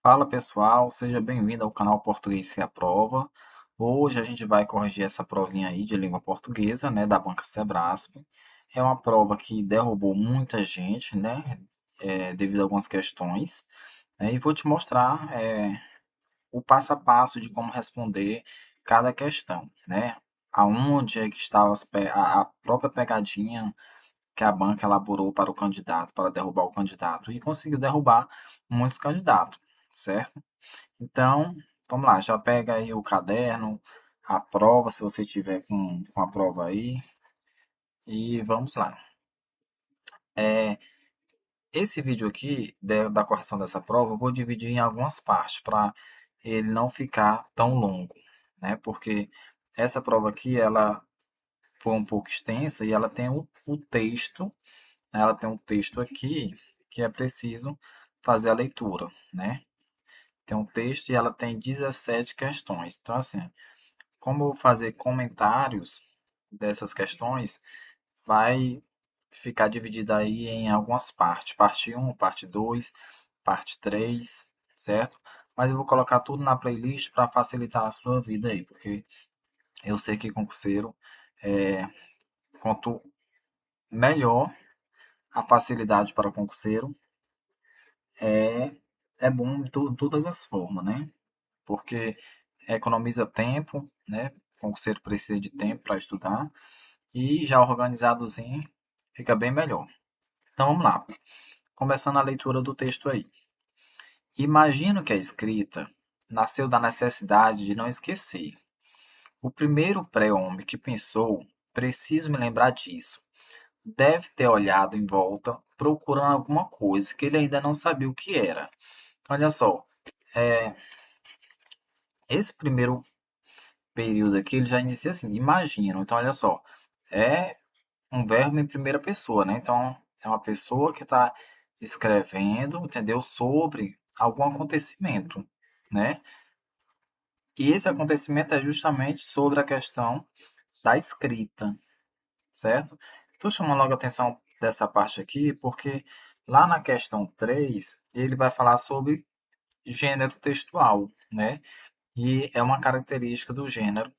Fala pessoal, seja bem-vindo ao canal Português Se Aprova. Hoje a gente vai corrigir essa provinha aí de língua portuguesa, né, da Banca Sebrasp. É uma prova que derrubou muita gente, né, devido a algumas questões, né, e vou te mostrar o passo a passo de como responder cada questão, né, aonde é que estava a própria pegadinha que a banca elaborou para o candidato, para derrubar o candidato, e conseguiu derrubar muitos candidatos, certo? Então, vamos lá, já pega aí o caderno, a prova, se você tiver com a prova aí, e vamos lá. Esse vídeo aqui, da correção dessa prova, eu vou dividir em algumas partes, para ele não ficar tão longo, né? Porque essa prova aqui, ela foi um pouco extensa e ela tem o texto, né? Ela tem um texto aqui que é preciso fazer a leitura, né? Tem um texto e ela tem 17 questões. Então, assim, como eu vou fazer comentários dessas questões, vai ficar dividida aí em algumas partes. Parte um, parte 2, parte 3, certo? Mas eu vou colocar tudo na playlist para facilitar a sua vida aí, porque eu sei que concurseiro, é, quanto melhor a facilidade para o concurseiro, é, é bom de todas as formas, né? Porque economiza tempo, né? O concurseiro precisa de tempo para estudar e já organizadozinho fica bem melhor. Então vamos lá, começando a leitura do texto aí. Imagino que a escrita nasceu da necessidade de não esquecer. O primeiro pré-homem que pensou, preciso me lembrar disso, deve ter olhado em volta procurando alguma coisa que ele ainda não sabia o que era. Olha só, esse primeiro período aqui ele já inicia assim, imagino. Então olha só, é um verbo em primeira pessoa, né? Então, é uma pessoa que está escrevendo, entendeu? Sobre algum acontecimento, né? E esse acontecimento é justamente sobre a questão da escrita, certo? Estou chamando logo a atenção dessa parte aqui, porque lá na questão 3 ele vai falar sobre gênero textual, né? E é uma característica do gênero,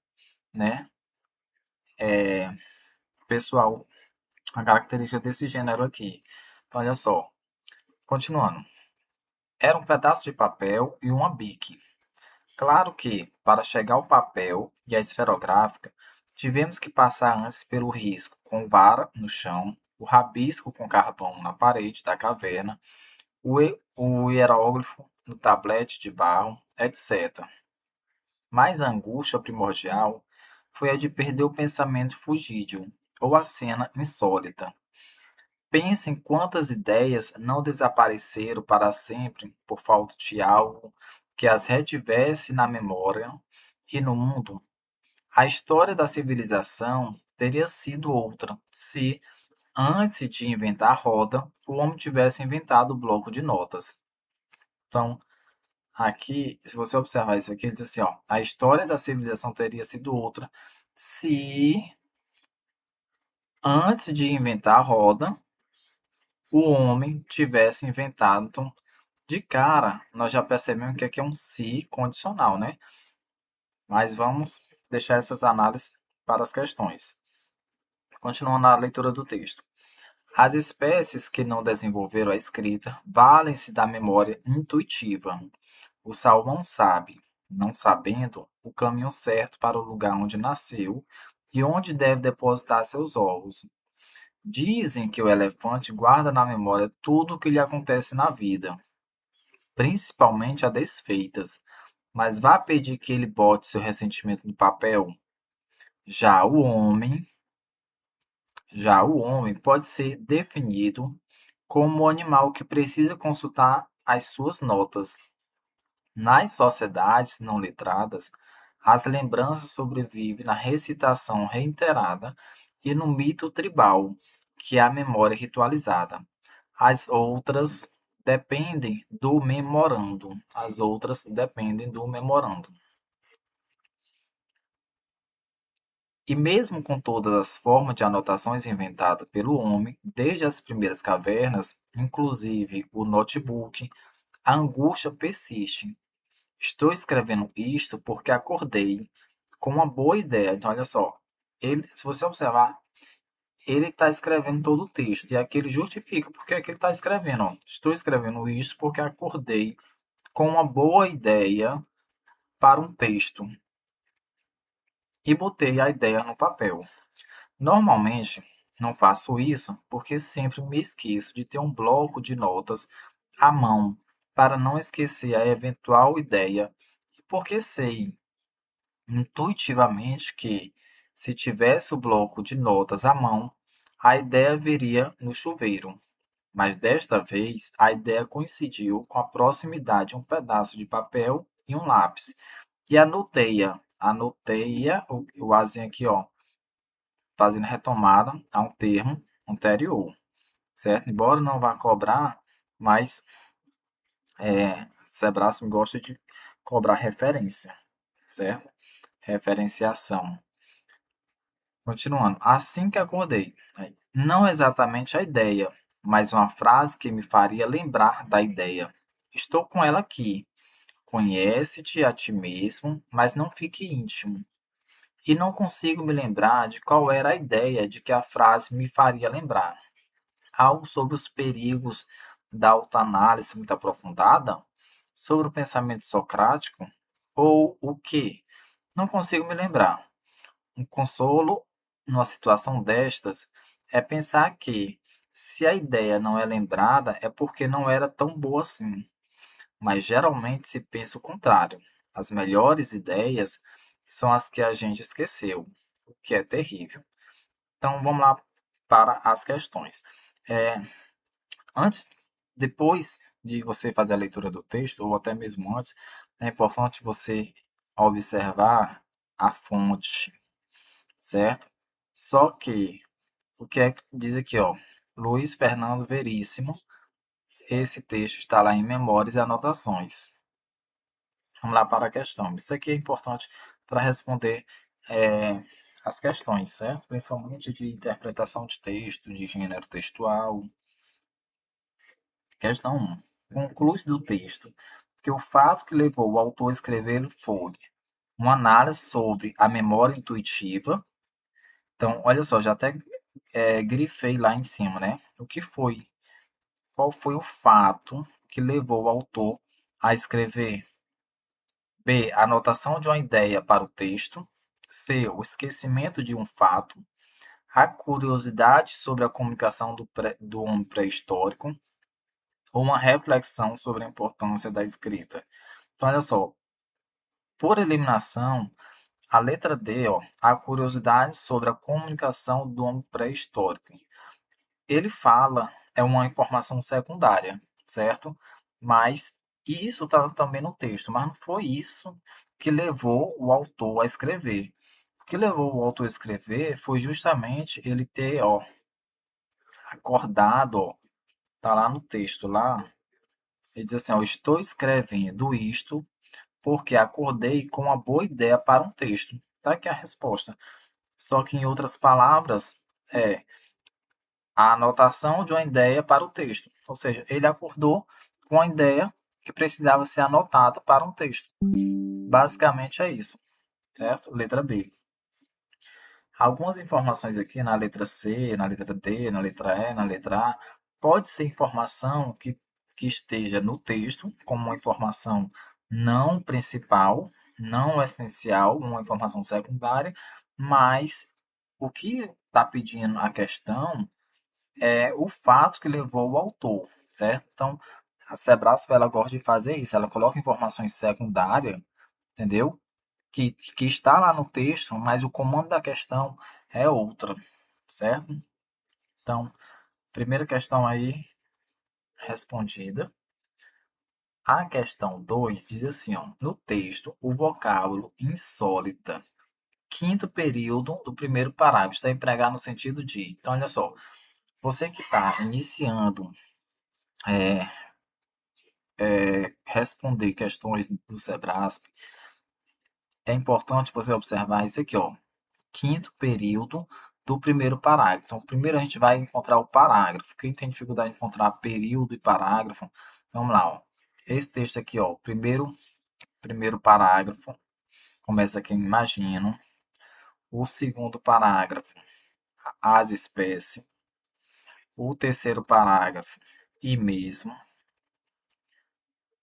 né? Pessoal, a característica desse gênero aqui. Então, olha só, continuando. Era um pedaço de papel e uma bique. Claro que, para chegar ao papel e à esferográfica, tivemos que passar antes pelo risco com vara no chão, o rabisco com carvão na parede da caverna, o hieróglifo no tablete de barro, etc. Mas a angústia primordial foi a de perder o pensamento fugídio, ou a cena insólita. Pense em quantas ideias não desapareceram para sempre por falta de algo que as retivesse na memória e no mundo. A história da civilização teria sido outra se, antes de inventar a roda, o homem tivesse inventado o bloco de notas. Então, aqui, se você observar isso aqui, ele diz assim, ó, a história da civilização teria sido outra se, antes de inventar a roda, o homem tivesse inventado. Então, de cara, nós já percebemos que aqui é um se condicional, né? Mas vamos deixar essas análises para as questões. Continuando a leitura do texto. As espécies que não desenvolveram a escrita valem-se da memória intuitiva. O salmão sabe, não sabendo, o caminho certo para o lugar onde nasceu e onde deve depositar seus ovos. Dizem que o elefante guarda na memória tudo o que lhe acontece na vida, principalmente a desfeitas, mas vá pedir que ele bote seu ressentimento no papel. Já o homem, já o homem pode ser definido como o animal que precisa consultar as suas notas. Nas sociedades não letradas, as lembranças sobrevivem na recitação reiterada e no mito tribal, que é a memória ritualizada. As outras dependem do memorando. As outras dependem do memorando. E mesmo com todas as formas de anotações inventadas pelo homem, desde as primeiras cavernas, inclusive o notebook, A angústia persiste. Estou escrevendo isto porque acordei com uma boa ideia. Então, olha só, se você observar, ele está escrevendo todo o texto e aqui ele justifica porque é que ele está escrevendo. Ó. Estou escrevendo isto porque acordei com uma boa ideia para um texto e botei a ideia no papel. Normalmente, não faço isso porque sempre me esqueço de ter um bloco de notas à mão para não esquecer a eventual ideia e porque sei intuitivamente que, se tivesse o bloco de notas à mão, a ideia viria no chuveiro. Mas desta vez a ideia coincidiu com a proximidade de um pedaço de papel e um lápis. E anotei-a, o azinho aqui, ó, fazendo retomada a um termo anterior, certo? Embora não vá cobrar, mas Sebrasp gosta de cobrar referência, certo? Referenciação. Continuando, assim que acordei, não exatamente a ideia, mas uma frase que me faria lembrar da ideia. Estou com ela aqui. Conhece-te a ti mesmo, mas não fique íntimo. E não consigo me lembrar de qual era a ideia de que a frase me faria lembrar. Algo sobre os perigos da autoanálise muito aprofundada? Sobre o pensamento socrático? Ou o quê? Não consigo me lembrar. Um consolo numa situação destas é pensar que, se a ideia não é lembrada, é porque não era tão boa assim. Mas geralmente se pensa o contrário. As melhores ideias são as que a gente esqueceu, o que é terrível. Então vamos lá para as questões. É, antes, depois de você fazer a leitura do texto, ou até mesmo antes, é importante você observar a fonte, certo? Só que, o que é que diz aqui, ó? Luiz Fernando Veríssimo, esse texto está lá em Memórias e Anotações. Vamos lá para a questão. Isso aqui é importante para responder é, as questões, certo? Principalmente de interpretação de texto, de gênero textual. Questão 1. Conclui-se do texto que o fato que levou o autor a escrever foi uma análise sobre a memória intuitiva. Então, olha só, já até grifei lá em cima, né? O que foi? Qual foi o fato que levou o autor a escrever? B. A anotação de uma ideia para o texto. C. O esquecimento de um fato. A curiosidade sobre a comunicação do homem pré-histórico. Ou uma reflexão sobre a importância da escrita. Então, olha só. Por eliminação, a letra D, ó, a curiosidade sobre a comunicação do homem pré-histórico. Ele fala, é uma informação secundária, certo? Mas isso está também no texto, mas não foi isso que levou o autor a escrever. O que levou o autor a escrever foi justamente ele ter, ó, acordado, ó, tá lá no texto, lá, ele diz assim, ó, estou escrevendo isto porque acordei com uma boa ideia para um texto. Tá aqui a resposta. Só que em outras palavras, é a anotação de uma ideia para o texto. Ou seja, ele acordou com a ideia que precisava ser anotada para um texto. Basicamente é isso, certo? Letra B. Algumas informações aqui na letra C, na letra D, na letra E, na letra A, pode ser informação que esteja no texto, como uma informação não principal, não essencial, uma informação secundária, mas o que está pedindo a questão é o fato que levou o autor, certo? Então, a Sebrasp, ela gosta de fazer isso, ela coloca informações secundárias, entendeu? Que está lá no texto, mas o comando da questão é outra, certo? Então, primeira questão aí respondida. A questão 2 diz assim, ó, no texto, o vocábulo insólita, quinto período do primeiro parágrafo, está empregado no sentido de. Então, olha só, você que está iniciando é, responder questões do Sebrasp, é importante você observar isso aqui, ó. Quinto período do primeiro parágrafo. Então, primeiro a gente vai encontrar o parágrafo. Quem tem dificuldade de encontrar período e parágrafo, vamos lá, ó. Esse texto aqui, ó, primeiro parágrafo, começa aqui, imagino. O segundo parágrafo, as espécies. O terceiro parágrafo, e mesmo.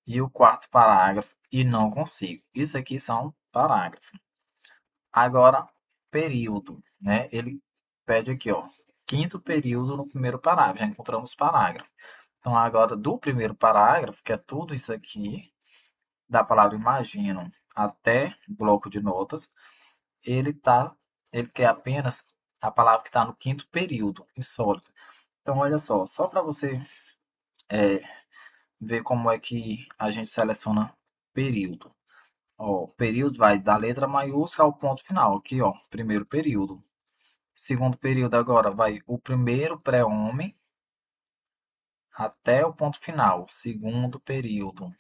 E o quarto parágrafo, e não consigo. Isso aqui são parágrafos. Agora, período, né? Ele pede aqui, ó, quinto período no primeiro parágrafo. Já encontramos parágrafo. Então, agora, do primeiro parágrafo, que é tudo isso aqui, da palavra imagino até bloco de notas, ele tá, ele quer apenas a palavra que está no quinto período, insólito. Então, olha só para você ver como é que a gente seleciona período. Ó, período vai da letra maiúscula ao ponto final. Aqui, ó, primeiro período. Segundo período agora vai o primeiro pré-homem até o ponto final. Segundo período.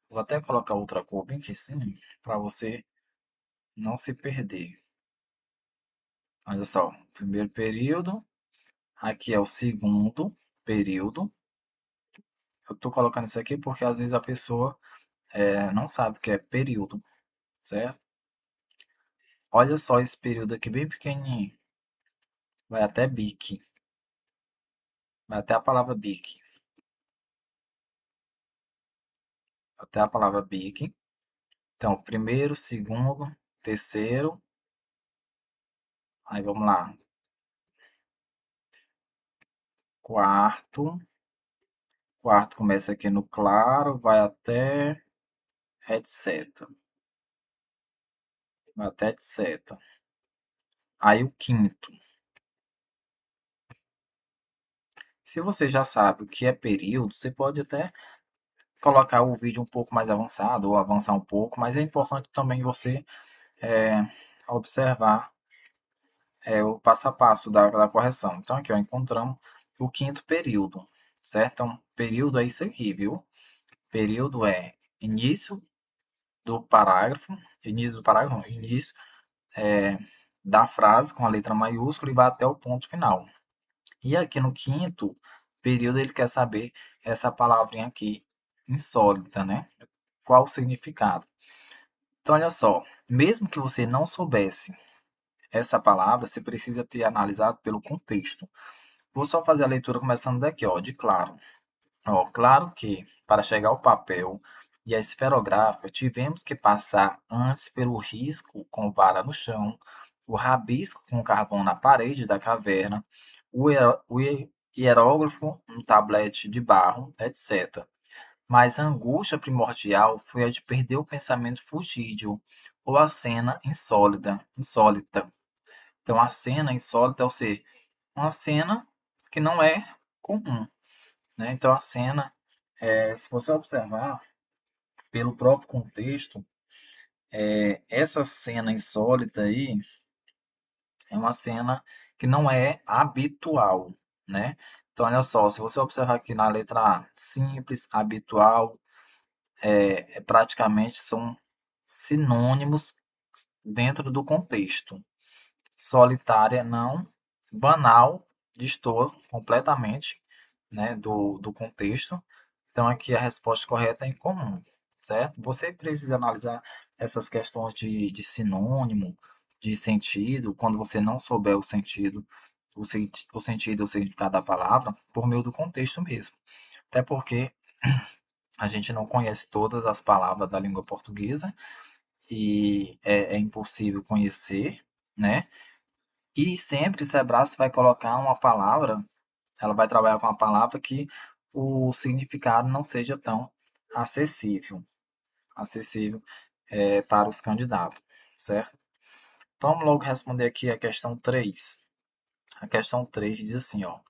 Vou até colocar outra cor bem aqui sim, para você não se perder. Olha só, primeiro período. Aqui é o segundo período. Eu estou colocando isso aqui porque às vezes a pessoa não sabe o que é período, certo? Olha só esse período aqui bem pequenininho. Vai até bique. Vai até a palavra bique. Até a palavra bique. Então, primeiro, segundo, terceiro. Aí vamos lá. Quarto. Quarto começa aqui no claro, vai até etc. Vai até etc. Aí o quinto. Se você já sabe o que é período, você pode até colocar o vídeo um pouco mais avançado ou avançar um pouco, mas é importante também você é, observar o passo a passo da correção. Então, aqui, ó, encontramos o quinto período, certo? Então, período é isso aqui, viu? Período é início do parágrafo, não, início é, da frase com a letra maiúscula e vai até o ponto final. E aqui no quinto período ele quer saber essa palavrinha aqui, insólita, né? Qual o significado? Então, olha só, mesmo que você não soubesse essa palavra, você precisa ter analisado pelo contexto. Vou só fazer a leitura começando daqui, ó, de claro. Ó, claro que, para chegar ao papel e à esferográfica, tivemos que passar antes pelo risco com vara no chão, o rabisco com carvão na parede da caverna, o hierógrafo no tablete de barro, etc. Mas a angústia primordial foi a de perder o pensamento fugídio, ou a cena insólita. Então, a cena insólita, ou seja, uma cena que não é comum, né? Então, a cena, se você observar pelo próprio contexto, essa cena insólita aí é uma cena que não é habitual, né? Então, olha só, se você observar aqui na letra A, simples, habitual, praticamente são sinônimos dentro do contexto. Solitária, não. Banal, destoa completamente, né, do contexto. Então, aqui a resposta correta é incomum, certo? Você precisa analisar essas questões de sinônimo, de sentido, quando você não souber o sentido e o significado da palavra, por meio do contexto mesmo. Até porque a gente não conhece todas as palavras da língua portuguesa e é impossível conhecer, né? E sempre Sebrae vai colocar uma palavra, ela vai trabalhar com uma palavra que o significado não seja tão acessível, acessível para os candidatos, certo? Vamos logo responder aqui a questão 3. A questão 3 diz assim, ó.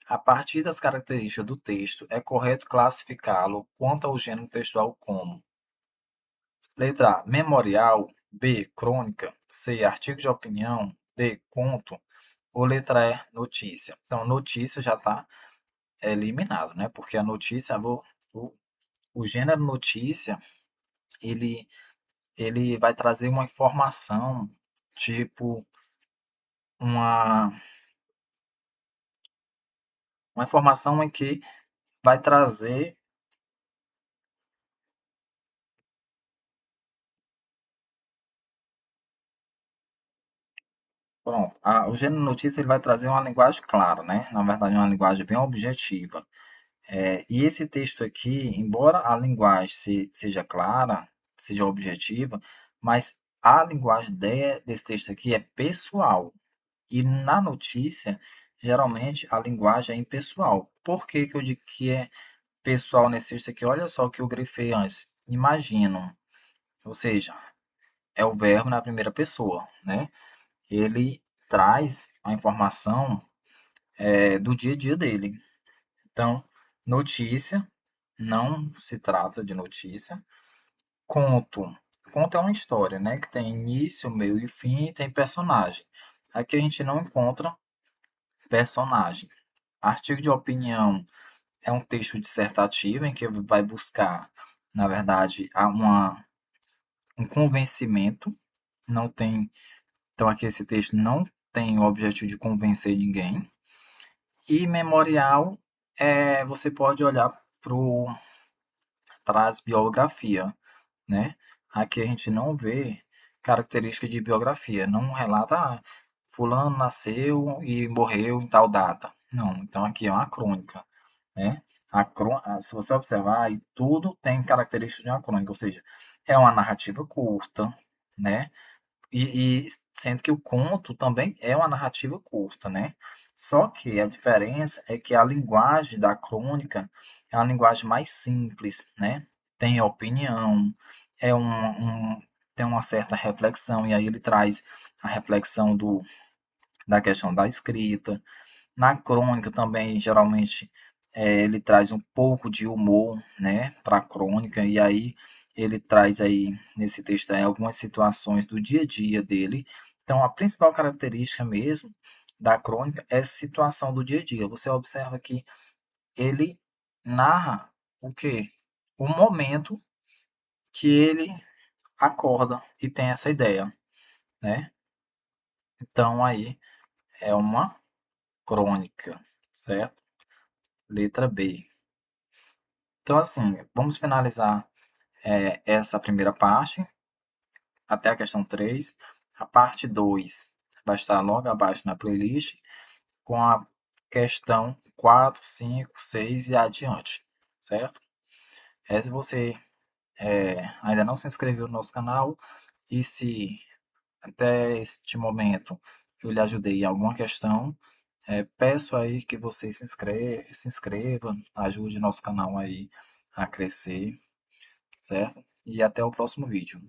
A partir das características do texto, é correto classificá-lo quanto ao gênero textual como letra A, memorial, B, crônica, C, artigo de opinião, D, conto, ou letra E, notícia. Então, notícia já está eliminado, né? Porque a notícia, o gênero notícia, ele, ele vai trazer uma informação, tipo, uma, uma informação em que vai trazer Pronto. O gênero notícia ele vai trazer uma linguagem clara, né? Na verdade, uma linguagem bem objetiva. E esse texto aqui, embora a linguagem seja clara, seja objetiva, mas a linguagem desse texto aqui é pessoal. E na notícia, geralmente, a linguagem é impessoal. Por que que eu digo que é pessoal nesse texto aqui? Olha só o que eu grifei antes. Imagino. Ou seja, é o verbo na primeira pessoa, né? Ele traz a informação do dia a dia dele. Então, notícia não se trata de notícia. Conto. Conto é uma história, né? Que tem início, meio e fim e tem personagem. Aqui a gente não encontra personagem. Artigo de opinião é um texto dissertativo em que vai buscar, na verdade, um convencimento. Não tem, então aqui esse texto não tem o objetivo de convencer ninguém. E memorial você pode olhar para as biografias, né? Aqui a gente não vê característica de biografia, não relata, fulano nasceu e morreu em tal data. Não, então aqui é uma crônica, né? Se você observar, aí tudo tem característica de uma crônica, ou seja, é uma narrativa curta, né? E sendo que o conto também é uma narrativa curta, né? Só que a diferença é que a linguagem da crônica é uma linguagem mais simples, né? Tem opinião, tem uma certa reflexão, e aí ele traz a reflexão da questão da escrita. Na crônica também, geralmente, ele traz um pouco de humor, né, para a crônica, e aí ele traz aí, nesse texto aí, algumas situações do dia a dia dele. Então, a principal característica mesmo da crônica é a situação do dia a dia. Você observa que ele narra o quê? O momento que ele acorda e tem essa ideia, né? Então, aí é uma crônica, certo? Letra B. Então, assim, vamos finalizar essa primeira parte, até a questão 3. A parte 2 vai estar logo abaixo na playlist, com a questão 4, 5, 6 e adiante, certo? Se você ainda não se inscreveu no nosso canal, e se até este momento eu lhe ajudei em alguma questão, peço aí que você se inscreva, ajude nosso canal aí a crescer, certo? E até o próximo vídeo.